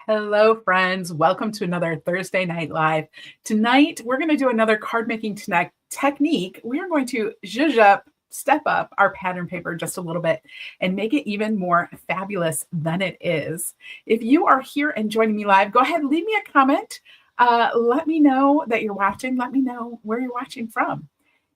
Hello, friends. Welcome to another Thursday Night Live. Tonight, we're going to do another card making technique. We are going to zhuzh up, step up our pattern paper just a little bit and make it even more fabulous than it is. If you are here and joining me live, go ahead and leave me a comment. Let me know that you're watching. Let me know where you're watching from.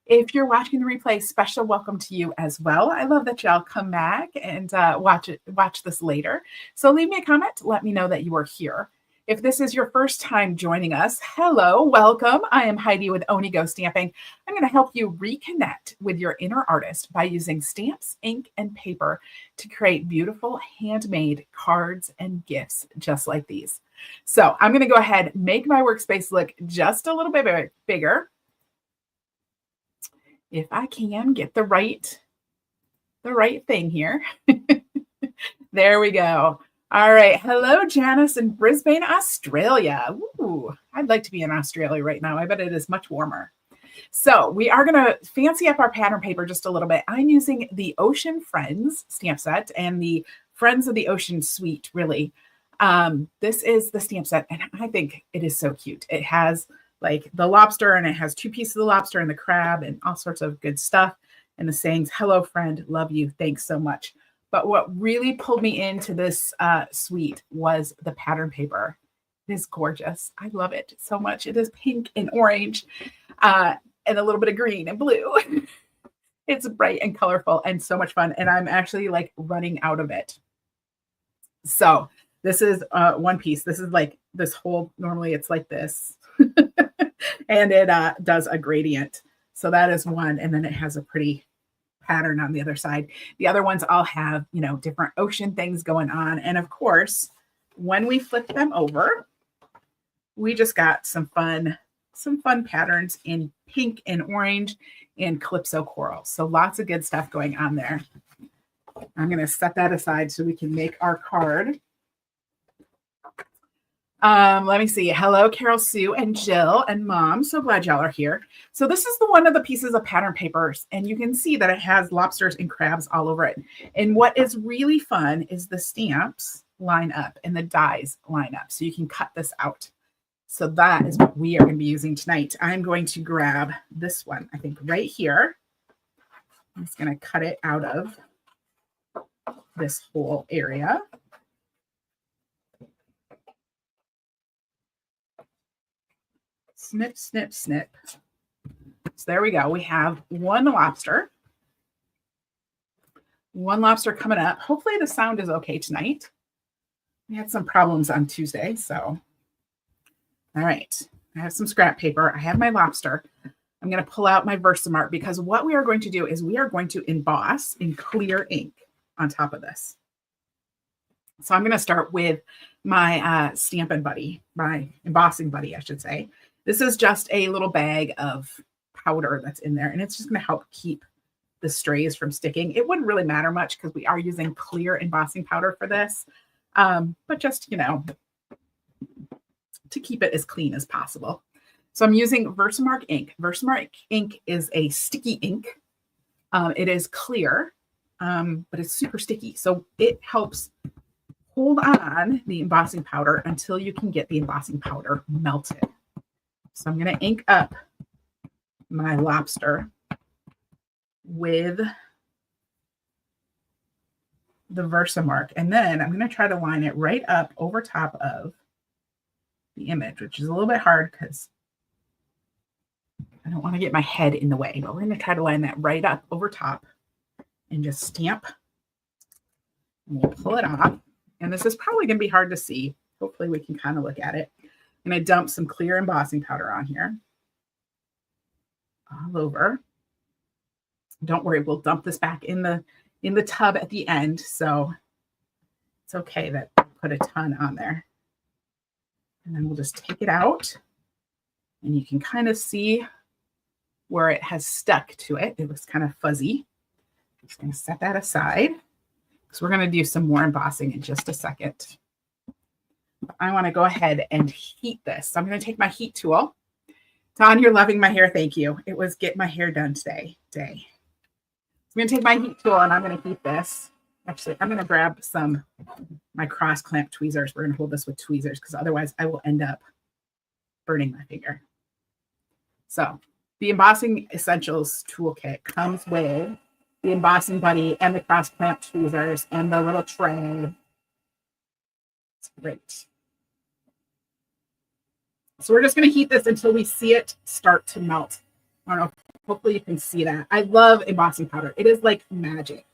If you're watching the replay, special welcome to you as well. I love that y'all come back and watch this later. So leave me a comment. Let me know that you are here. If this is your first time joining us, hello, welcome. I am Heidi with Onigo Stamping. I'm going to help you reconnect with your inner artist by using stamps, ink, and paper to create beautiful handmade cards and gifts just like these. So I'm going to go ahead and make my workspace look just a little bit bigger. If I can get the right thing here. There we go. All right. Hello, Janice in Brisbane, Australia. Ooh, I'd like to be in Australia right now. I bet it is much warmer. So we are going to fancy up our pattern paper just a little bit. I'm using the Ocean Friends stamp set and the Friends of the Ocean suite, really. This is the stamp set, and I think it is so cute. It has like the lobster, and it has two pieces of the lobster and the crab and all sorts of good stuff. And the sayings, hello, friend, love you, thanks so much. But what really pulled me into this suite was the pattern paper. It is gorgeous. I love it so much. It is pink and orange and a little bit of green and blue. It's bright and colorful and so much fun. And I'm actually like running out of it. So this is one piece. This is like this whole, normally it's like this. And it does a gradient. So that is one. And then it has a pretty pattern on the other side. The other ones all have, you know, different ocean things going on. And of course, when we flip them over, we just got some fun patterns in pink and orange and calypso coral. So lots of good stuff going on there. I'm going to set that aside so we can make our card. Let me see. Hello, Carol Sue and Jill and Mom. So glad y'all are here. So this is one of the pieces of pattern papers, and you can see that it has lobsters and crabs all over it. And what is really fun is the stamps line up and the dies line up. So you can cut this out. So that is what we are going to be using tonight. I'm going to grab this one, I think right here. I'm just going to cut it out of this whole area. Snip, snip, snip. So there we go. We have one lobster coming up. Hopefully the sound is okay tonight. We had some problems on Tuesday, so. All right. I have some scrap paper. I have my lobster. I'm going to pull out my Versamark because what we are going to do is we are going to emboss in clear ink on top of this. So I'm going to start with my Stampin' Buddy, my embossing buddy, I should say. This is just a little bag of powder that's in there, and it's just going to help keep the strays from sticking. It wouldn't really matter much because we are using clear embossing powder for this, but just, you know, to keep it as clean as possible. So I'm using Versamark ink. Versamark ink is a sticky ink. It is clear, but it's super sticky. So it helps hold on the embossing powder until you can get the embossing powder melted. So I'm going to ink up my lobster with the Versamark. And then I'm going to try to line it right up over top of the image, which is a little bit hard because I don't want to get my head in the way. But we're going to try to line that right up over top and just stamp. And we'll pull it off. And this is probably going to be hard to see. Hopefully we can kind of look at it. I'm going to dump some clear embossing powder on here all over. Don't worry, we'll dump this back in the tub at the end. So it's okay that I put a ton on there. And then we'll just take it out and you can kind of see where it has stuck to it. It looks kind of fuzzy. I'm just going to set that aside because we're going to do some more embossing in just a second. I want to go ahead and heat this. So I'm going to take my heat tool. Don, you're loving my hair. Thank you. It was get my hair done today. I'm going to take my heat tool and I'm going to heat this. Actually, I'm going to grab my cross clamp tweezers. We're going to hold this with tweezers because otherwise I will end up burning my finger. So the Embossing Essentials Toolkit comes with the embossing buddy and the cross clamp tweezers and the little tray. It's great. So we're just going to heat this until we see it start to melt. I don't know. Hopefully you can see that. I love embossing powder. It is like magic.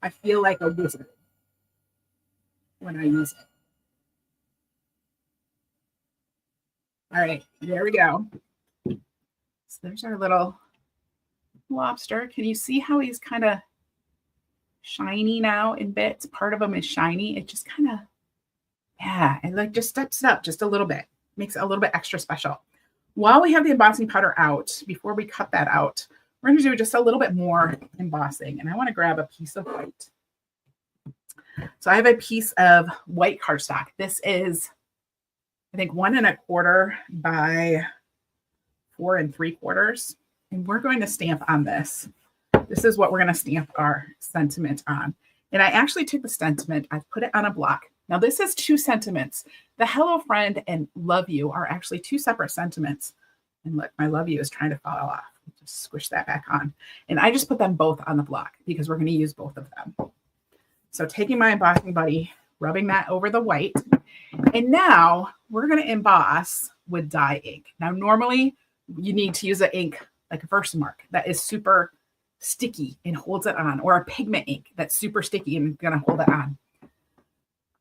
I feel like a wizard when I use it. All right, there we go. So there's our little lobster. Can you see how he's kind of shiny now in bits? Part of him is shiny. It just kind of, yeah, it like just steps it up just a little bit. Makes it a little bit extra special. While we have the embossing powder out, before we cut that out, we're going to do just a little bit more embossing. And I want to grab a piece of white. So I have a piece of white cardstock. This is, I think, 1 1/4 by 4 3/4. And we're going to stamp on this. This is what we're going to stamp our sentiment on. And I actually took the sentiment, I've put it on a block. Now this is 2 sentiments. The hello friend and love you are actually 2 separate sentiments. And look, my love you is trying to fall off. Just squish that back on. And I just put them both on the block because we're going to use both of them. So taking my embossing buddy, rubbing that over the white. And now we're going to emboss with dye ink. Now, normally you need to use an ink like a Versamark that is super sticky and holds it on, or a pigment ink that's super sticky and going to hold it on.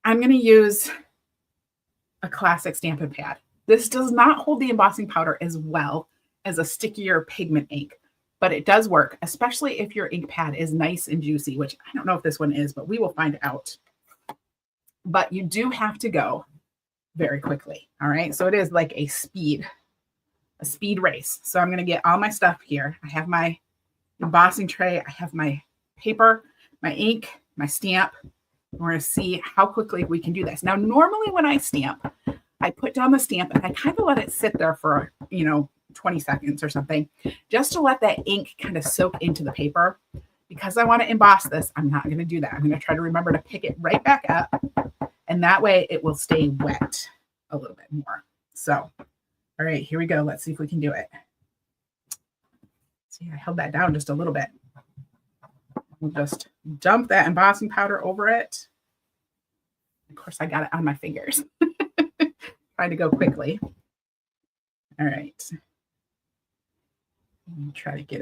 I'm going to use a classic Stampin' Pad. This does not hold the embossing powder as well as a stickier pigment ink, but it does work, especially if your ink pad is nice and juicy, which I don't know if this one is, but we will find out. But you do have to go very quickly. All right. So it is like a speed race. So I'm going to get all my stuff here. I have my embossing tray. I have my paper, my ink, my stamp. We're going to see how quickly we can do this. Now, normally when I stamp, I put down the stamp and I kind of let it sit there for, 20 seconds or something, just to let that ink kind of soak into the paper. Because I want to emboss this, I'm not going to do that. I'm going to try to remember to pick it right back up. And that way it will stay wet a little bit more. So, all right, here we go. Let's see if we can do it. See, I held that down just a little bit. We'll just dump that embossing powder over it. Of course, I got it on my fingers. Trying to go quickly. All right. Try to get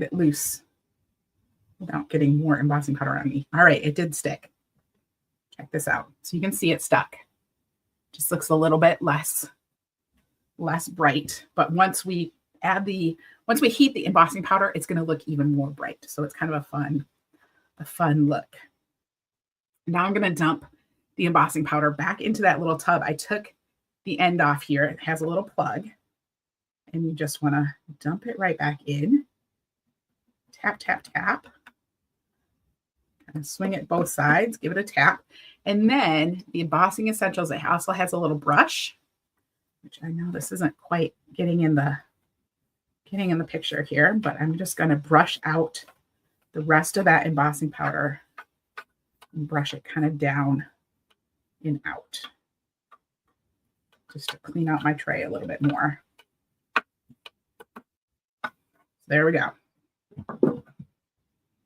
it loose without getting more embossing powder on me. All right, it did stick. Check this out. So you can see it stuck. Just looks a little bit less bright. But once we heat the embossing powder, it's going to look even more bright. So it's kind of a fun look. Now I'm going to dump the embossing powder back into that little tub. I took the end off here. It has a little plug. And you just want to dump it right back in. Tap, tap, tap. Kind of swing it both sides. Give it a tap. And then the Embossing Essentials, it also has a little brush, which I know this isn't quite getting in the picture here, but I'm just going to brush out the rest of that embossing powder and brush it kind of down and out, just to clean out my tray a little bit more. There we go. And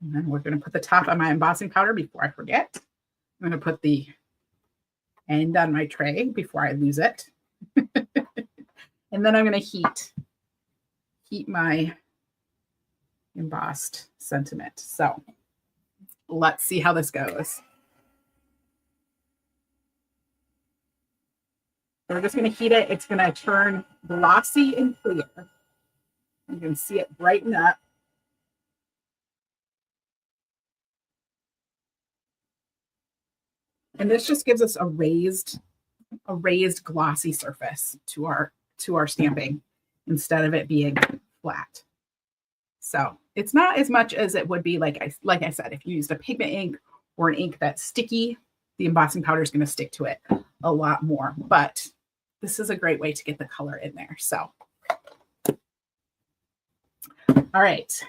then we're going to put the top on my embossing powder before I forget. I'm going to put the end on my tray before I lose it. And then I'm going to heat my embossed sentiment. So let's see how this goes. We're just going to heat it. It's going to turn glossy and clear. You can see it brighten up. And this just gives us a raised glossy surface to our stamping instead of it being flat. So it's not as much as it would be like I said, if you used a pigment ink or an ink that's sticky, the embossing powder is going to stick to it a lot more. But this is a great way to get the color in there. So, all right.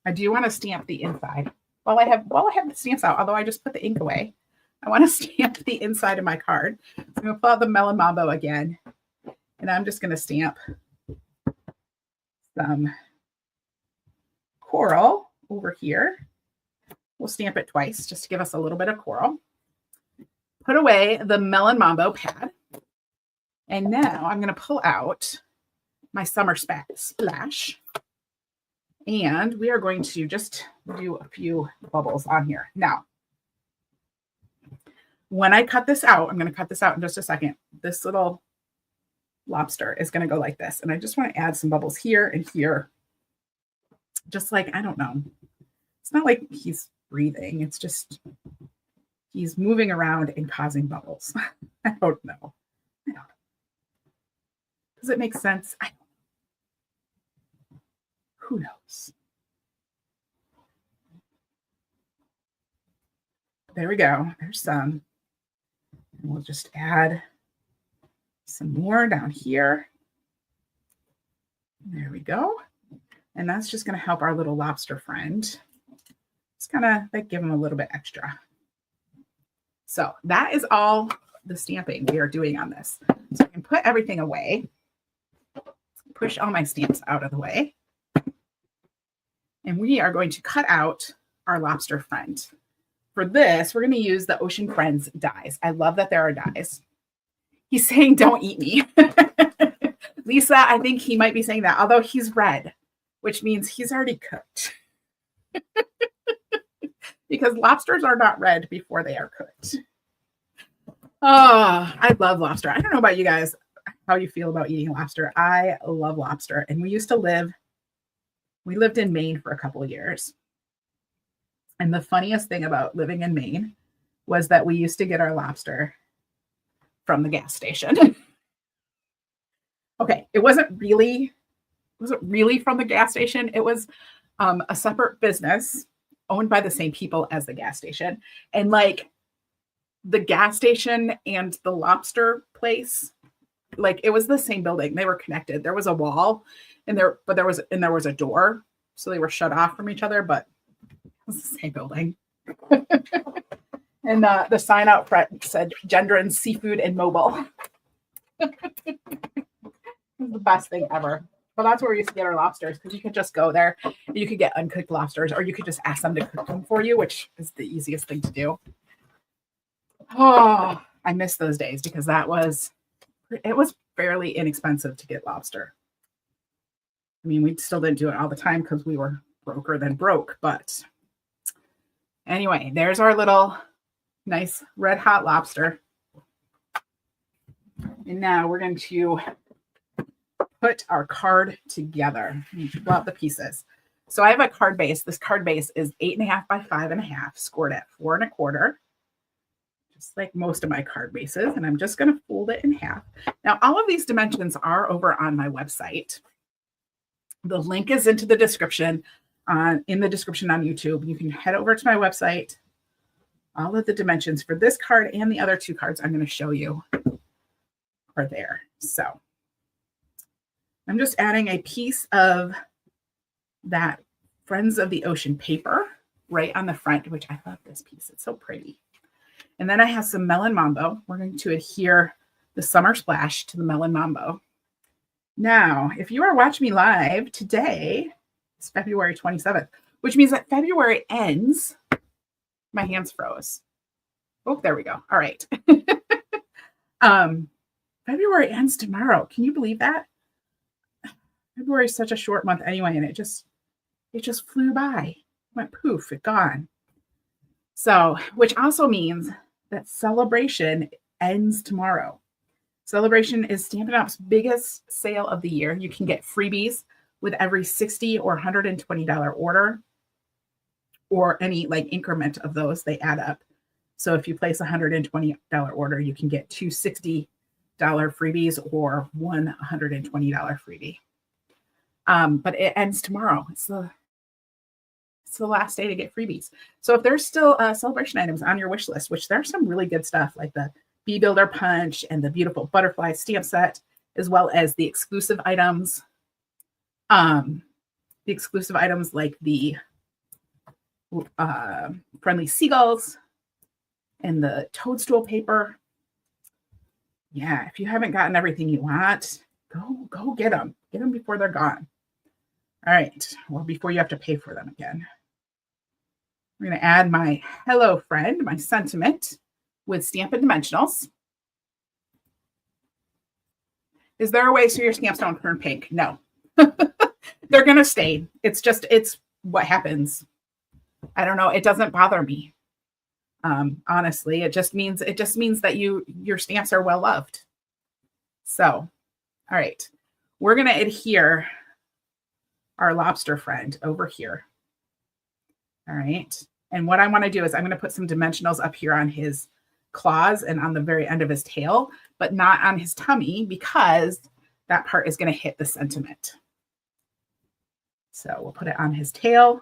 I do want to stamp the inside. While I have the stamps out, although I just put the ink away, I want to stamp the inside of my card. So I'm going to pull out the Melon Mambo again, and I'm just going to stamp some coral over here. We'll stamp it twice just to give us a little bit of coral. Put away the Melon Mambo pad. And now I'm going to pull out my Summer Splash. And we are going to just do a few bubbles on here. Now, when I cut this out, I'm going to cut this out in just a second. This little lobster is going to go like this. And I just want to add some bubbles here and here. Just like, I don't know. It's not like he's breathing. It's just he's moving around and causing bubbles. I don't know. Does it make sense? I don't know. Who knows? There we go. There's some. And we'll just add some more down here. There we go. And that's just going to help our little lobster friend. It's going to like give him a little bit extra. So that is all the stamping we are doing on this. So I can put everything away. Push all my stamps out of the way. And we are going to cut out our lobster friend. For this, we're going to use the Ocean Friends dies. I love that there are dies. He's saying, don't eat me. Lisa, I think he might be saying that, although he's red, which means he's already cooked. Because lobsters are not red before they are cooked. Oh, I love lobster. I don't know about you guys, how you feel about eating lobster. I love lobster. And we lived in Maine for a couple of years. And the funniest thing about living in Maine was that we used to get our lobster from the gas station. Okay, it wasn't really from the gas station. It was a separate business owned by the same people as the gas station. And like the gas station and the lobster place, like it was the same building. They were connected. There was a wall and there was a door. So they were shut off from each other, but it was the same building. And the sign out front said Gendron Seafood and Mobile. It was the best thing ever. But that's where we used to get our lobsters, because you could just go there and you could get uncooked lobsters, or you could just ask them to cook them for you, which is the easiest thing to do. Oh, I miss those days, because it was fairly inexpensive to get lobster. I mean, we still didn't do it all the time because we were broker than broke. But anyway, there's our little nice red hot lobster. And now we're going to put our card together. Pull out the pieces. So I have a card base. This card base is 8.5 by 5.5, scored at 4 1/4. Just like most of my card bases. And I'm just going to fold it in half. Now, all of these dimensions are over on my website. The link is in the description on YouTube. You can head over to my website. All of the dimensions for this card and the other two cards I'm going to show you are there. So I'm just adding a piece of that Friends of the Ocean paper right on the front, which I love this piece. It's so pretty. And then I have some Melon Mambo. We're going to adhere the Summer Splash to the Melon Mambo. Now, if you are watching me live today, it's February 27th, which means that February ends. My hands froze. Oh, there we go. All right. February ends tomorrow. Can you believe that? February is such a short month anyway, and it just flew by. Went poof, it gone. So, which also means that Celebration ends tomorrow. Celebration is Stampin' Up's biggest sale of the year. You can get freebies with every $60 or $120 order, or any like increment of those, they add up. So if you place a $120 order, you can get two $60 freebies or one $120 freebie. But it ends tomorrow. It's the last day to get freebies. So if there's still celebration items on your wish list, which there's some really good stuff like the Bee Builder Punch and the beautiful butterfly stamp set, as well as the exclusive items. The exclusive items like the friendly seagulls and the toadstool paper. Yeah, if you haven't gotten everything you want, go get them. Get them before they're gone. All right, or before you have to pay for them again. We're going to add my hello friend, my sentiment with Stampin' Dimensionals. Is there a way so your stamps don't turn pink? No. They're going to stay. It's what happens. I don't know. It doesn't bother me. Honestly, it just means that your stamps are well loved. So, all right, we're going to adhere our lobster friend over here. All right. And what I want to do is I'm going to put some dimensionals up here on his claws and on the very end of his tail, but not on his tummy because that part is going to hit the sentiment. So we'll put it on his tail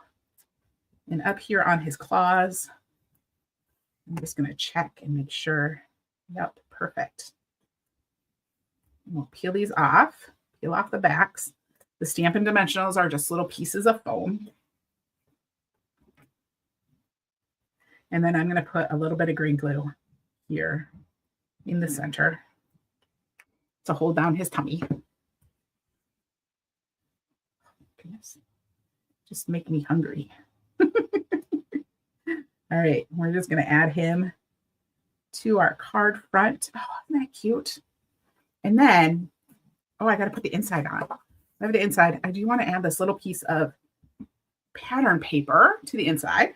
and up here on his claws. I'm just going to check and make sure. Yep, perfect. And we'll peel these off, peel off the backs. The Stampin' Dimensionals are just little pieces of foam. And then I'm going to put a little bit of green glue here in the center to hold down his tummy. Goodness, just make me hungry. All right, we're just going to add him to our card front. Oh, isn't that cute? And then, oh, I got to put the inside on. I have the inside. I do want to add this little piece of pattern paper to the inside.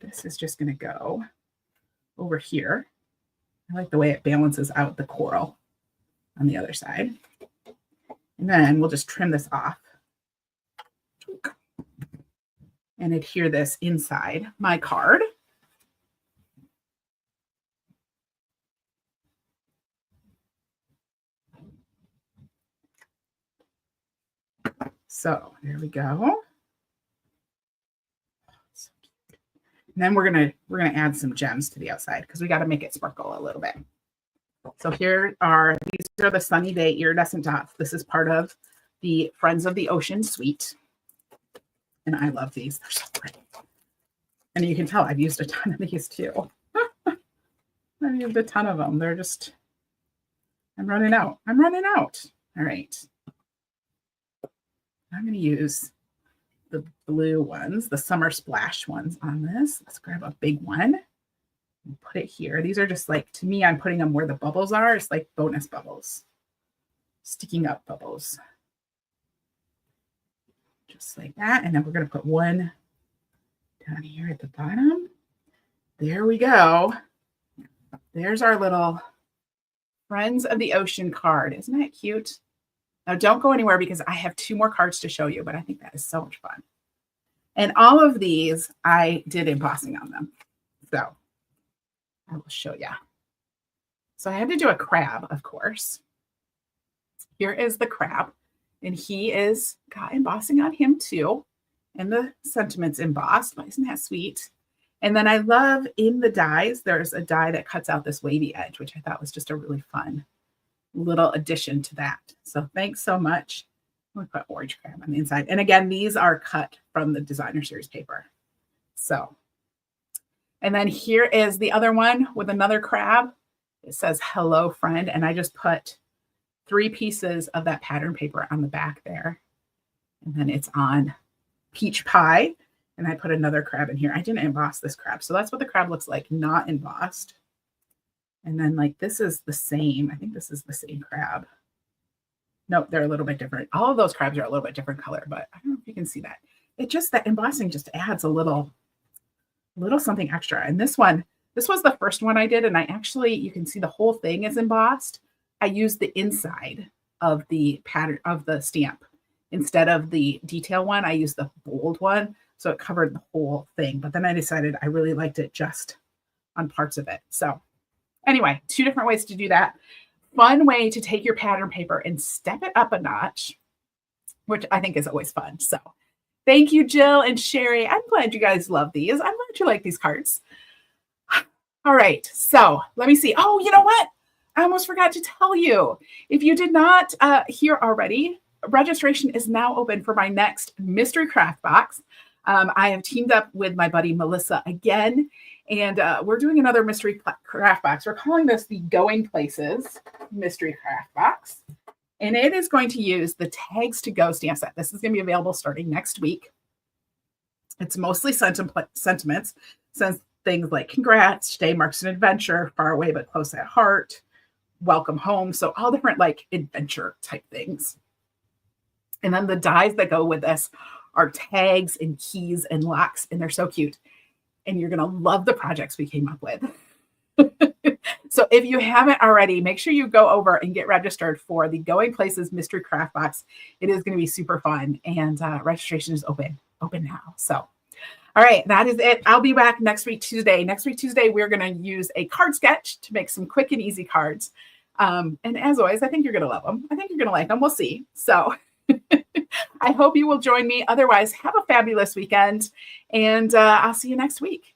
This is just going to go over here. I like the way it balances out the coral on the other side. And then we'll just trim this off and adhere this inside my card. So there we go. And then we're gonna add some gems to the outside because we got to make it sparkle a little bit. So these are the Sunny Day iridescent dots. This is part of the Friends of the Ocean suite. And I love these. They're so pretty. And you can tell I've used a ton of these too. I've used a ton of them. They're just, I'm running out. I'm running out. All right. I'm going to use the blue ones, the Summer Splash ones on this. Let's grab a big one and put it here. These are just like, to me, I'm putting them where the bubbles are. It's like bonus bubbles, sticking up bubbles. Just like that. And then we're going to put one down here at the bottom. There we go. There's our little Friends of the Ocean card. Isn't that cute? Now, don't go anywhere because I have 2 more cards to show you, but I think that is so much fun. And all of these, I did embossing on them. So I will show you. So I had to do a crab, of course. Here is the crab. And he is got embossing on him too. And the sentiments embossed. But isn't that sweet? And then I love in the dies, there's a die that cuts out this wavy edge, which I thought was just a really fun little addition to that. So thanks so much. I'm going to put orange crab on the inside. And again, these are cut from the designer series paper. So, and then here is the other one with another crab. It says, hello, friend. And I just put 3 pieces of that pattern paper on the back there. And then it's on peach pie. And I put another crab in here. I didn't emboss this crab. So that's what the crab looks like, not embossed. And then like, this is the same. I think this is the same crab. Nope, they're a little bit different. All of those crabs are a little bit different color, but I don't know if you can see that. It just, that embossing just adds a little something extra. And this one, this was the first one I did. And I actually, you can see the whole thing is embossed. I used the inside of the pattern of the stamp. Instead of the detail one, I used the bold one. So it covered the whole thing. But then I decided I really liked it just on parts of it. So anyway, 2 different ways to do that. Fun way to take your pattern paper and step it up a notch, which I think is always fun. So thank you, Jill and Sherry. I'm glad you guys love these. I'm glad you like these cards. All right, so let me see. Oh, you know what? I almost forgot to tell you. If you did not hear already, registration is now open for my next mystery craft box. I have teamed up with my buddy Melissa again, and we're doing another mystery craft box. We're calling this the Going Places mystery craft box, and it is going to use the Tags to Go stamp set. This is going to be available starting next week. It's mostly sentiments, since things like congrats, today marks an adventure, far away but close at heart, welcome home. So all different like adventure type things. And then the dies that go with this are tags and keys and locks, and they're so cute. And you're going to love the projects we came up with. So if you haven't already, make sure you go over and get registered for the Going Places mystery craft box. It is going to be super fun, and registration is open now. So, all right, that is it. I'll be back next week, Tuesday. Next week, Tuesday, we're going to use a card sketch to make some quick and easy cards. And as always, I think you're going to love them. I think you're going to like them. We'll see. So I hope you will join me. Otherwise, have a fabulous weekend, and I'll see you next week.